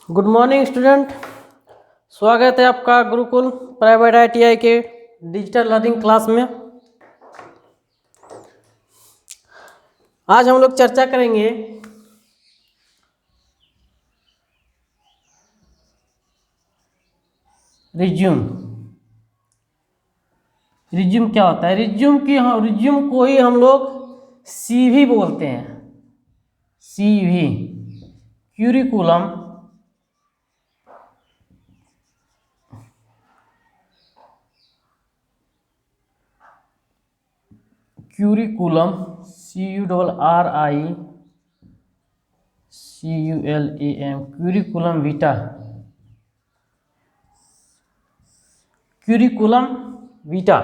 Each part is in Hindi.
Good morning student. स्वागत है आपका गुरुकुल प्राइवेट ITI के डिजिटल लर्निंग क्लास में। आज हम लोग चर्चा करेंगे रिज्यूम। रिज्यूम क्या होता है? रिज्यूम को ही हम लोग CV बोलते हैं। CV curriculum curriculum Vita.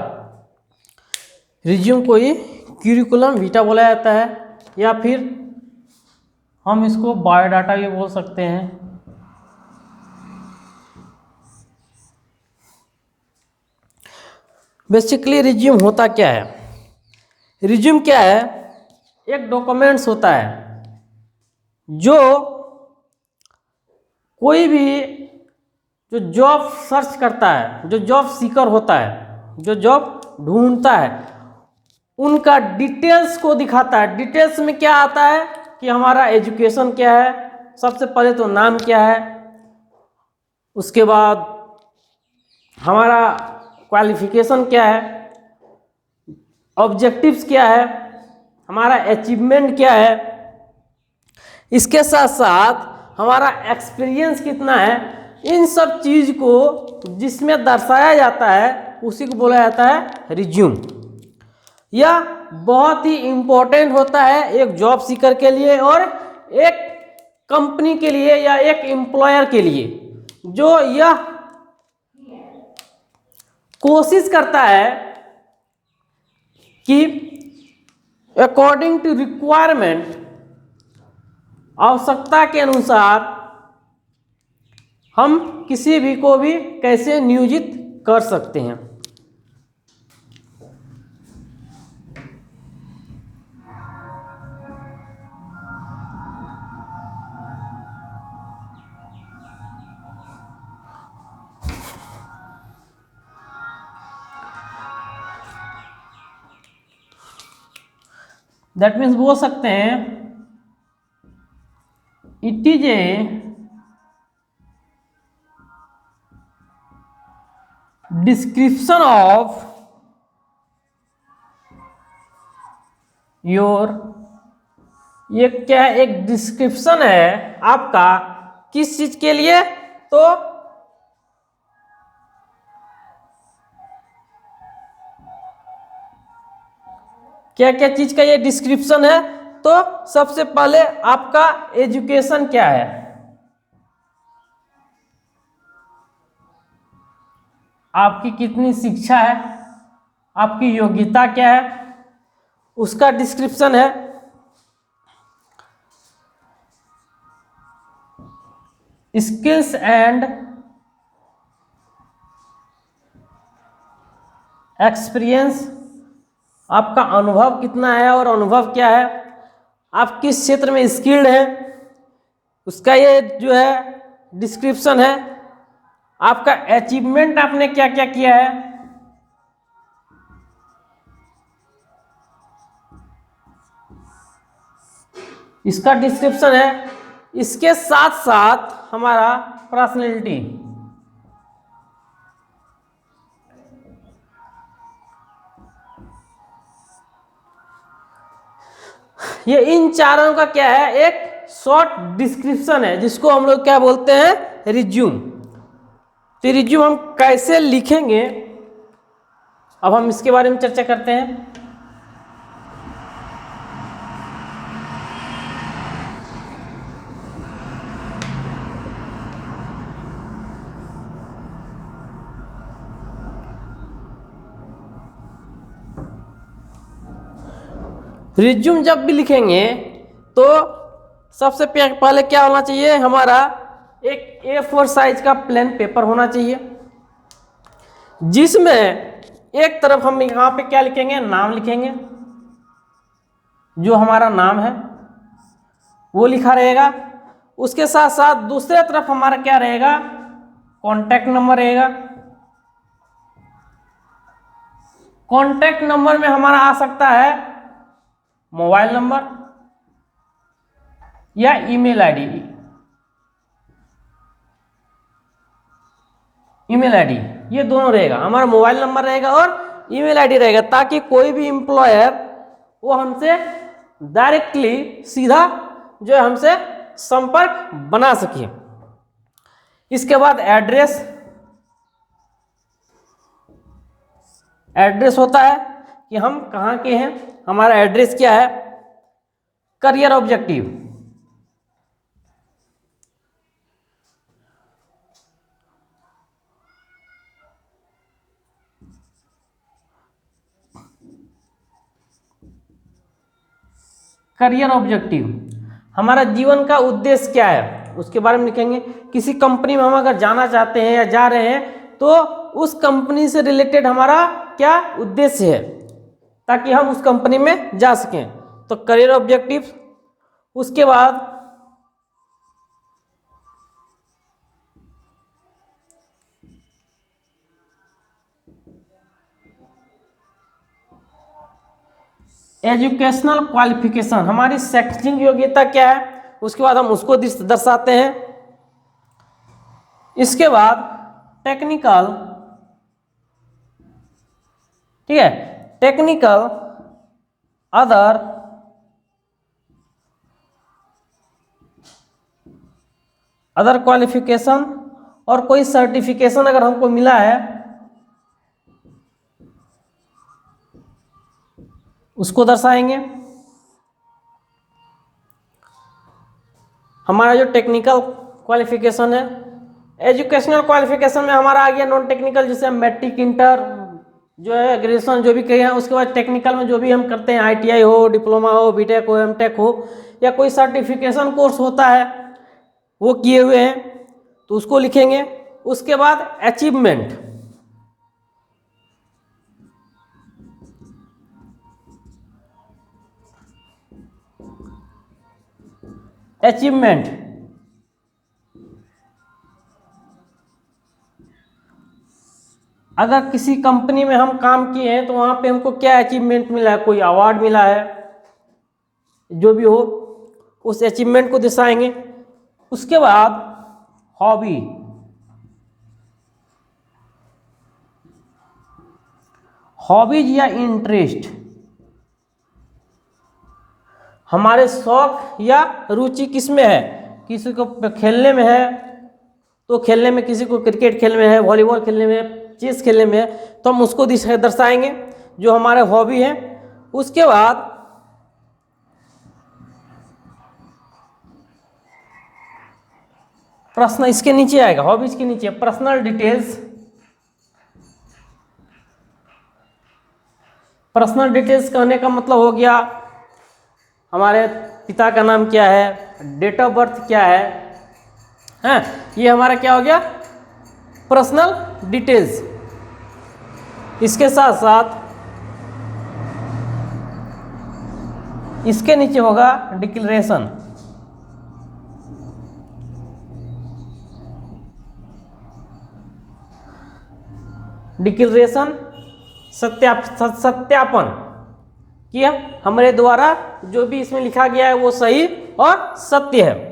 Resume को ही क्यूरिकुलम वीटा बोला जाता है, या फिर हम इसको बायोडाटा भी बोल सकते हैं। बेसिकली रिज्यूम होता क्या है? रिज्यूम क्या है? एक डॉक्यूमेंट्स होता है जो कोई भी जो जॉब सर्च करता है, जो जॉब सीकर होता है, जो जॉब ढूंढता है, उनका डिटेल्स को दिखाता है। डिटेल्स में क्या आता है कि हमारा एजुकेशन क्या है, सबसे पहले तो नाम क्या है, उसके बाद हमारा क्वालिफिकेशन क्या है, ऑब्जेक्टिव्स क्या है, हमारा अचीवमेंट क्या है, इसके साथ साथ हमारा एक्सपीरियंस कितना है। इन सब चीज़ को जिसमें दर्शाया जाता है उसी को बोला जाता है रिज्यूम। यह बहुत ही इम्पोर्टेंट होता है एक जॉब सीकर के लिए और एक कंपनी के लिए या एक एम्प्लॉयर के लिए, जो यह कोशिश करता है कि अकॉर्डिंग टू रिक्वायरमेंट, आवश्यकता के अनुसार हम किसी भी को भी कैसे नियोजित कर सकते हैं। दैट मीन्स बोल सकते हैं it is a description of your, ये क्या है? एक डिस्क्रिप्शन है आपका किस चीज के लिए? तो क्या क्या चीज का ये डिस्क्रिप्शन है? तो सबसे पहले आपका एजुकेशन क्या है, आपकी कितनी शिक्षा है, आपकी योग्यता क्या है, उसका डिस्क्रिप्शन है। स्किल्स एंड एक्सपीरियंस, आपका अनुभव कितना है और अनुभव क्या है, आप किस क्षेत्र में स्किल्ड हैं, उसका ये जो है डिस्क्रिप्शन है। आपका अचीवमेंट, आपने क्या क्या किया है, इसका डिस्क्रिप्शन है। इसके साथ साथ हमारा पर्सनैलिटी, ये इन चारों का क्या है? एक शॉर्ट डिस्क्रिप्शन है, जिसको हम लोग क्या बोलते हैं? रिज्यूम। तो रिज्यूम हम कैसे लिखेंगे, अब हम इसके बारे में चर्चा करते हैं। रिज्यूम जब भी लिखेंगे तो सबसे पहले क्या होना चाहिए? हमारा एक A4 साइज का प्लेन पेपर होना चाहिए, जिसमें एक तरफ हम यहाँ पे क्या लिखेंगे? नाम लिखेंगे, जो हमारा नाम है वो लिखा रहेगा। उसके साथ साथ दूसरे तरफ हमारा क्या रहेगा, कॉन्टैक्ट नंबर रहेगा। कॉन्टैक्ट नंबर में हमारा आ सकता है मोबाइल नंबर या ईमेल आईडी। ईमेल आईडी ये दोनों रहेगा, हमारा मोबाइल नंबर रहेगा और ईमेल आईडी रहेगा, ताकि कोई भी एम्प्लॉयर वो हमसे डायरेक्टली सीधा जो है हमसे संपर्क बना सके। इसके बाद एड्रेस। एड्रेस होता है कि हम कहाँ के हैं, हमारा एड्रेस क्या है। Career objective. करियर ऑब्जेक्टिव हमारा जीवन का उद्देश्य क्या है उसके बारे में लिखेंगे। किसी कंपनी में हम अगर जाना चाहते हैं या जा रहे हैं तो उस कंपनी से रिलेटेड हमारा क्या उद्देश्य है, ताकि हम उस कंपनी में जा सकें। तो करियर ऑब्जेक्टिव। उसके बाद एजुकेशनल क्वालिफिकेशन, हमारी शैक्षणिक योग्यता क्या है, उसके बाद हम उसको दर्शाते हैं। इसके बाद टेक्निकल, ठीक है, टेक्निकल अदर क्वालिफिकेशन, और कोई सर्टिफिकेशन अगर हमको मिला है उसको दर्शाएंगे। हमारा जो टेक्निकल क्वालिफिकेशन है, एजुकेशनल क्वालिफिकेशन में हमारा आ गया नॉन टेक्निकल, जैसे हम मैट्रिक, इंटर जो है, ग्रेजुएशन जो भी कहे हैं। उसके बाद टेक्निकल में जो भी हम करते हैं, आईटीआई हो, डिप्लोमा हो, बीटेक हो, एमटेक हो, या कोई सर्टिफिकेशन कोर्स होता है वो किए हुए हैं तो उसको लिखेंगे। उसके बाद अचीवमेंट, अचीवमेंट अगर किसी कंपनी में हम काम किए हैं तो वहाँ पे हमको क्या अचीवमेंट मिला है, कोई अवार्ड मिला है, जो भी हो उस अचीवमेंट को दर्शाएंगे। उसके बाद हॉबी, हॉबीज या इंटरेस्ट, हमारे शौक या रुचि किस में है। किसी को खेलने में है तो खेलने में, किसी को क्रिकेट खेलने में है, वॉलीबॉल खेलने में है, चेस खेलने में है, तो हम उसको दर्शाएंगे जो हमारे हॉबी है। उसके बाद प्रश्न इसके नीचे आएगा, हॉबीज के नीचे पर्सनल डिटेल्स। पर्सनल डिटेल्स कहने का मतलब हो गया हमारे पिता का नाम क्या है, डेट ऑफ बर्थ क्या है, हैं, ये हमारा क्या हो गया पर्सनल डिटेल्स। इसके साथ साथ इसके नीचे होगा डिक्लेरेशन। डिक्लेरेशन सत्यापन कि हमारे द्वारा जो भी इसमें लिखा गया है वो सही और सत्य है।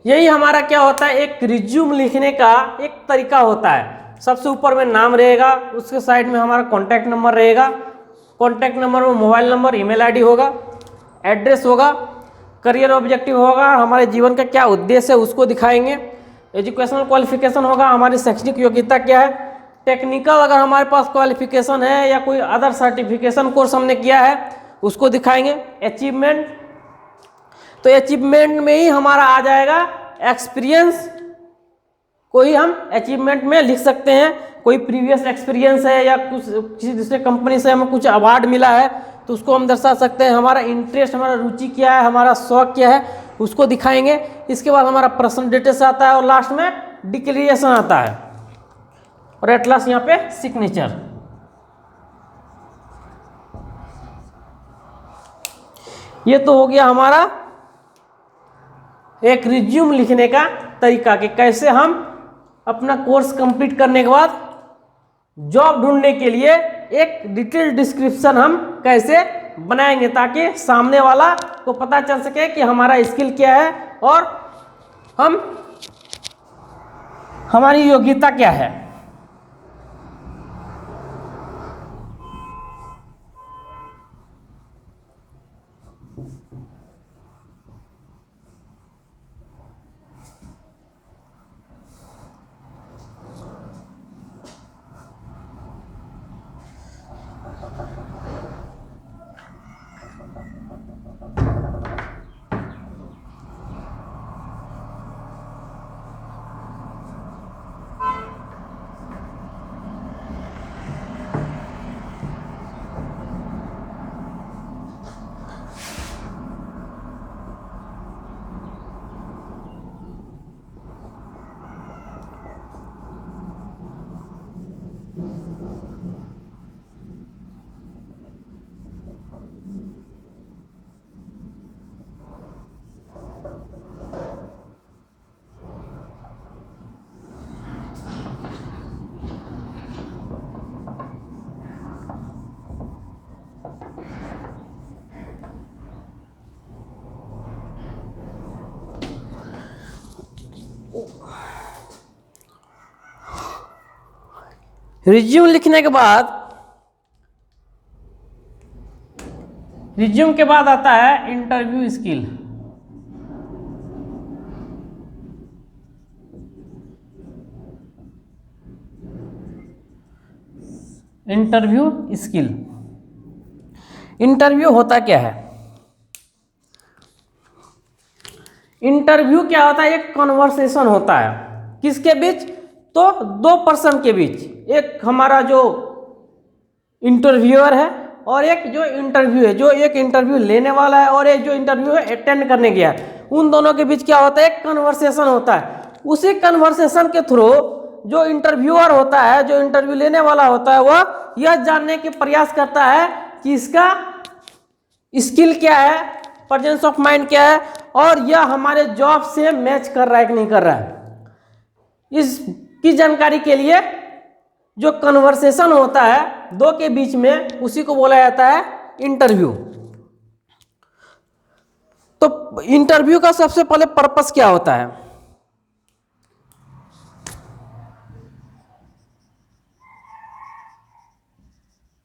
यही हमारा क्या होता है, एक रिज्यूम लिखने का एक तरीका होता है। सबसे ऊपर में नाम रहेगा, उसके साइड में हमारा कॉन्टैक्ट नंबर रहेगा, कॉन्टैक्ट नंबर में मोबाइल नंबर, ईमेल आईडी होगा, एड्रेस होगा, करियर ऑब्जेक्टिव होगा, हमारे जीवन का क्या उद्देश्य है उसको दिखाएंगे। एजुकेशनल क्वालिफिकेशन होगा, हमारी शैक्षणिक योग्यता क्या है। टेक्निकल अगर हमारे पास क्वालिफिकेशन है या कोई अदर सर्टिफिकेशन कोर्स हमने किया है उसको दिखाएंगे। अचीवमेंट, तो अचीवमेंट में ही हमारा आ जाएगा एक्सपीरियंस, कोई हम अचीवमेंट में लिख सकते हैं, कोई प्रीवियस एक्सपीरियंस है या कुछ किसी दूसरे कंपनी से हमें कुछ अवार्ड मिला है तो उसको हम दर्शा सकते हैं। हमारा इंटरेस्ट, हमारा रुचि क्या है, हमारा शौक क्या है उसको दिखाएंगे। इसके बाद हमारा पर्सनल डिटेल्स आता है और लास्ट में डिक्लेरेशन आता है और एट लास्ट यहाँ पे सिग्नेचर। ये तो हो गया हमारा एक रिज्यूम लिखने का तरीका कि कैसे हम अपना कोर्स कंप्लीट करने के बाद जॉब ढूंढने के लिए एक डिटेल डिस्क्रिप्शन हम कैसे बनाएंगे ताकि सामने वाला को पता चल सके कि हमारा स्किल क्या है और हम हमारी योग्यता क्या है। रिज्यूम लिखने के बाद आता है interview skill. Interview skill, interview होता क्या है? इंटरव्यू क्या होता है? एक कन्वर्सेशन होता है किसके बीच? तो दो पर्सन के बीच, एक हमारा जो इंटरव्यूअर है और एक जो इंटरव्यू है, जो एक इंटरव्यू लेने वाला है और एक जो इंटरव्यू है अटेंड करने गया है, उन दोनों के बीच क्या होता है? एक कन्वर्सेशन होता है। उसी कन्वर्सेशन के थ्रू जो इंटरव्यूअर होता है, जो इंटरव्यू लेने वाला होता है, वह यह जानने के प्रयास करता है कि इसका स्किल क्या है, प्रेजेंस ऑफ माइंड क्या है और यह हमारे जॉब से मैच कर रहा है कि नहीं कर रहा है। इसकी जानकारी के लिए जो कन्वर्सेशन होता है दो के बीच में, उसी को बोला जाता है इंटरव्यू। तो इंटरव्यू का सबसे पहले पर्पस क्या होता है?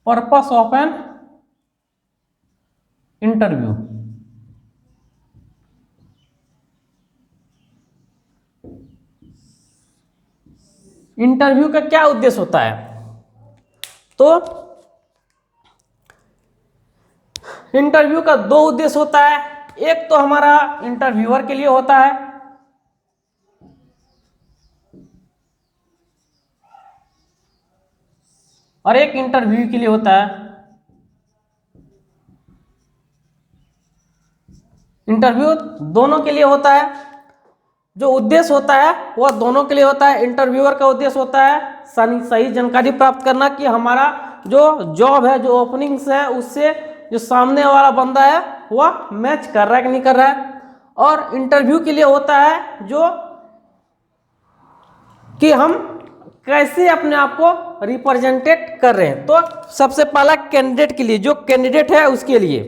Purpose of an interview, interview का क्या उद्देश्य होता है? तो इंटरव्यू का दो उद्देश्य होता है। एक तो हमारा इंटरव्यूअर के लिए होता है और एक इंटरव्यू के लिए होता है। इंटरव्यू दोनों के लिए होता है। जो उद्देश्य होता है वह दोनों के लिए होता है। इंटरव्यूअर का उद्देश्य होता है सही जानकारी प्राप्त करना कि हमारा जो जॉब है, जो ओपनिंग्स है, उससे जो सामने वाला बंदा है वह मैच कर रहा है कि नहीं कर रहा है। और इंटरव्यू के लिए होता है जो कि हम कैसे अपने आप को रिप्रेजेंटेट कर रहे हैं। तो सबसे पहला कैंडिडेट के लिए, जो कैंडिडेट है उसके लिए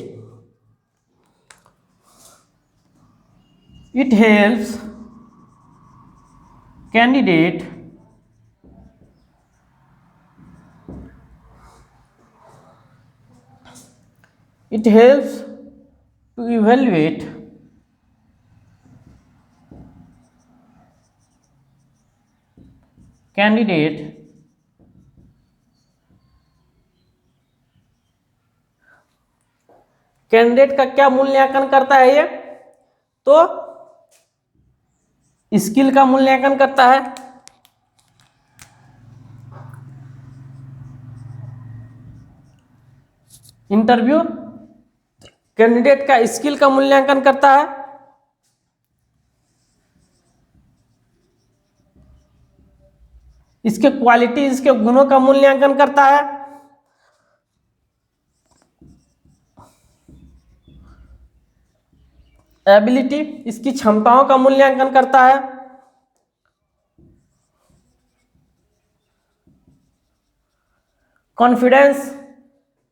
it helps candidate to evaluate candidate का क्या मूल्यांकन करता है ये? तो स्किल का मूल्यांकन करता है। इंटरव्यू कैंडिडेट का स्किल का मूल्यांकन करता है। इसके क्वालिटी, इसके गुणों का मूल्यांकन करता है। एबिलिटी इसकी क्षमताओं का मूल्यांकन करता है। कॉन्फिडेंस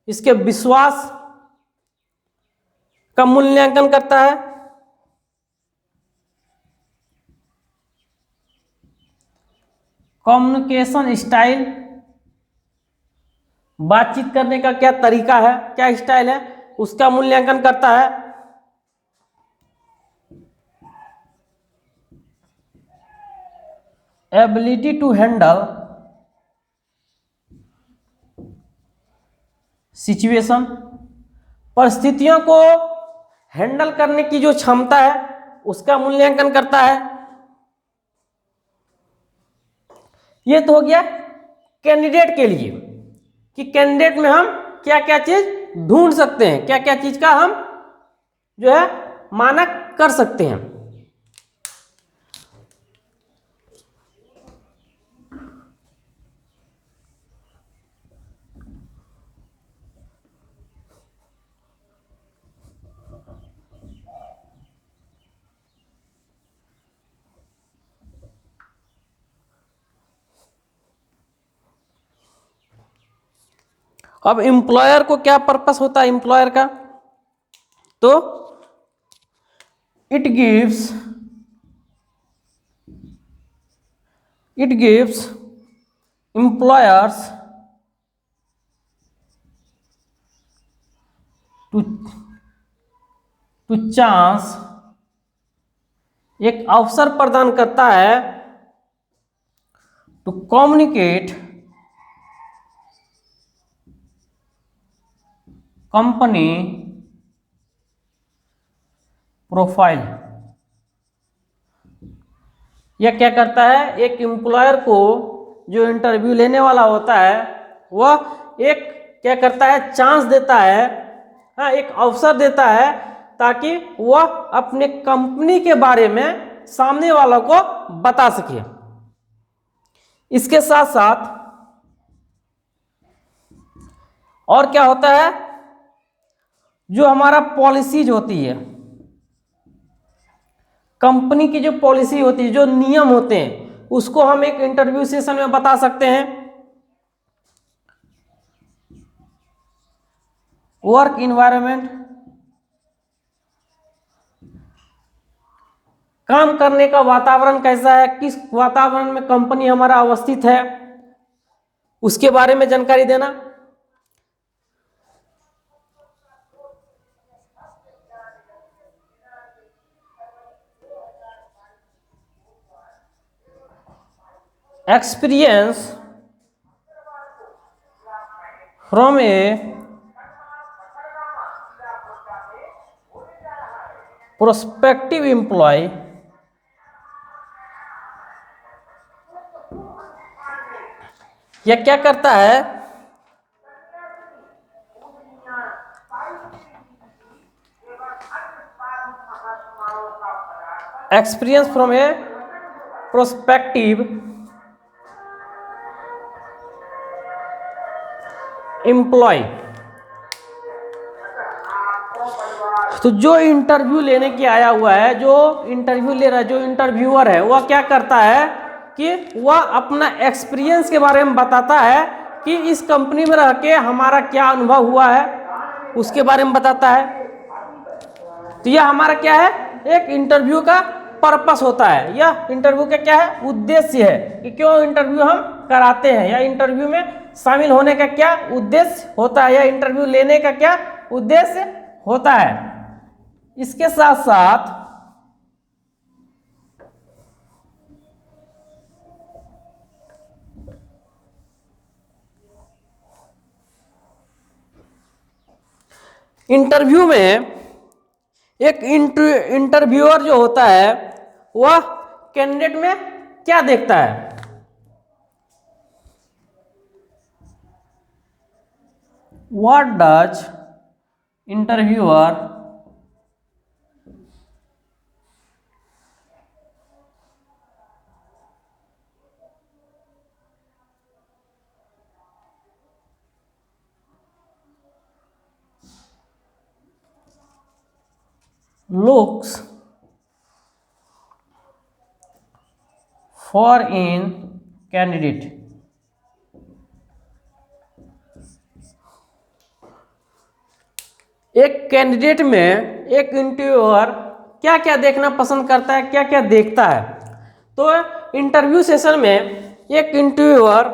इसके विश्वास का मूल्यांकन करता है। कम्युनिकेशन स्टाइल बातचीत करने का क्या तरीका है, क्या स्टाइल है, उसका मूल्यांकन करता है। एबिलिटी टू हैंडल सिचुएशन परिस्थितियों को हैंडल करने की जो क्षमता है उसका मूल्यांकन करता है। ये तो हो गया कैंडिडेट के लिए कि कैंडिडेट में हम क्या क्या चीज ढूंढ सकते हैं, क्या क्या चीज का हम जो है मानक कर सकते हैं। अब एम्प्लॉयर को क्या पर्पस होता है एम्प्लॉयर का, तो it gives employers to chance एक अवसर प्रदान करता है टू कम्युनिकेट कंपनी प्रोफाइल। यह क्या करता है, एक एम्प्लॉयर को जो इंटरव्यू लेने वाला होता है वह एक क्या करता है, चांस देता है, हाँ एक अवसर देता है ताकि वह अपने कंपनी के बारे में सामने वालों को बता सके। इसके साथ साथ और क्या होता है, जो हमारा पॉलिसीज होती है, कंपनी की जो पॉलिसी होती है, जो नियम होते हैं, उसको हम एक इंटरव्यू सेशन में बता सकते हैं। वर्क इन्वायरमेंट काम करने का वातावरण कैसा है, किस वातावरण में कंपनी हमारा अवस्थित है, उसके बारे में जानकारी देना। Experience from a prospective employ यह क्या करता है, experience from a prospective employ. तो जो इंटरव्यू लेने के आया हुआ है, जो इंटरव्यू ले रहा है, जो इंटरव्यूअर है, वह क्या करता है कि वह अपना एक्सपीरियंस के बारे में बताता है कि इस कंपनी में रह के हमारा क्या अनुभव हुआ है, उसके बारे में बताता है। तो यह हमारा क्या है, एक इंटरव्यू का पर्पस होता है, यह इंटरव्यू का क्या है, उद्देश्य है कि क्यों इंटरव्यू हम कराते हैं, या इंटरव्यू में शामिल होने का क्या उद्देश्य होता है, या इंटरव्यू लेने का क्या उद्देश्य होता है। इसके साथ साथ इंटरव्यू में एक इंटरव्यूअर जो होता है वह कैंडिडेट में क्या देखता है, what does interviewer looks foreign candidate. एक कैंडिडेट में एक इंटरव्यूअर क्या क्या देखना पसंद करता है, क्या क्या देखता है। तो इंटरव्यू सेशन में एक इंटरव्यूअर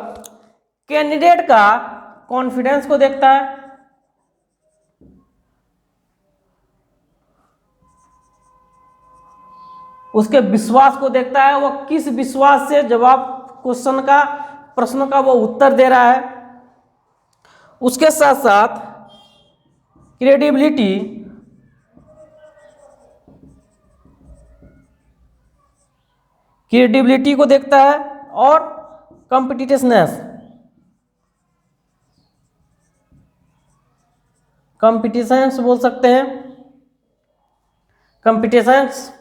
कैंडिडेट का कॉन्फिडेंस को देखता है, उसके विश्वास को देखता है, वो किस विश्वास से जवाब क्वेश्चन का प्रश्नों का वो उत्तर दे रहा है। उसके साथ साथ क्रेडिबिलिटी, क्रेडिबिलिटी को देखता है और कॉम्पिटिटिवनेस, कॉम्पिटिशंस बोल सकते हैं। कॉम्पिटिशंस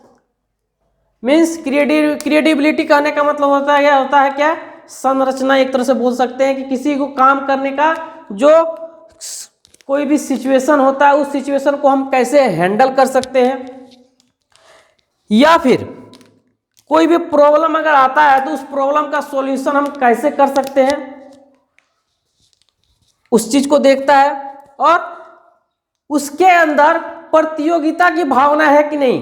मीन्स क्रेडिबिलिटी कहने का मतलब होता है क्या, संरचना एक तरह से बोल सकते हैं कि किसी को काम करने का जो कोई भी सिचुएशन होता है उस सिचुएशन को हम कैसे हैंडल कर सकते हैं, या फिर कोई भी प्रॉब्लम अगर आता है तो उस प्रॉब्लम का सॉल्यूशन हम कैसे कर सकते हैं, उस चीज को देखता है। और उसके अंदर प्रतियोगिता की भावना है कि नहीं,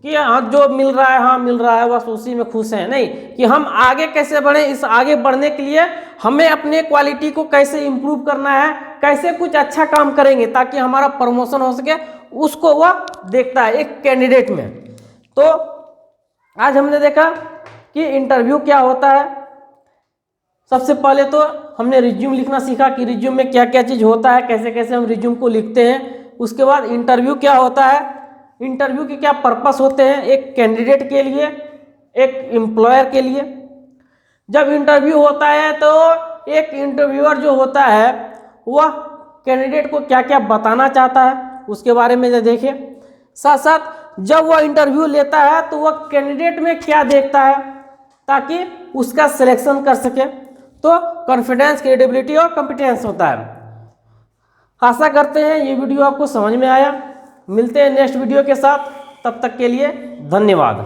कि हाँ जो मिल रहा है हाँ मिल रहा है बस उसी में खुश हैं, नहीं कि हम आगे कैसे बढ़े, इस आगे बढ़ने के लिए हमें अपने क्वालिटी को कैसे इंप्रूव करना है, कैसे कुछ अच्छा काम करेंगे ताकि हमारा प्रमोशन हो सके, उसको वह देखता है एक कैंडिडेट में। तो आज हमने देखा कि इंटरव्यू क्या होता है। सबसे पहले तो हमने रिज्यूम लिखना सीखा कि रिज्यूम में क्या क्या चीज़ होता है, कैसे कैसे हम रिज्यूम को लिखते हैं। उसके बाद इंटरव्यू क्या होता है, इंटरव्यू के क्या पर्पस होते हैं एक कैंडिडेट के लिए, एक एम्प्लॉयर के लिए। जब इंटरव्यू होता है तो एक इंटरव्यूअर जो होता है वह कैंडिडेट को क्या क्या बताना चाहता है उसके बारे में देखें। साथ साथ जब वह इंटरव्यू लेता है तो वह कैंडिडेट में क्या देखता है ताकि उसका सिलेक्शन कर सके। तो कॉन्फिडेंस, क्रेडिबिलिटी और कॉम्पिटेंस होता है। आशा करते हैं ये वीडियो आपको समझ में आया। मिलते हैं नेक्स्ट वीडियो के साथ, तब तक के लिए धन्यवाद।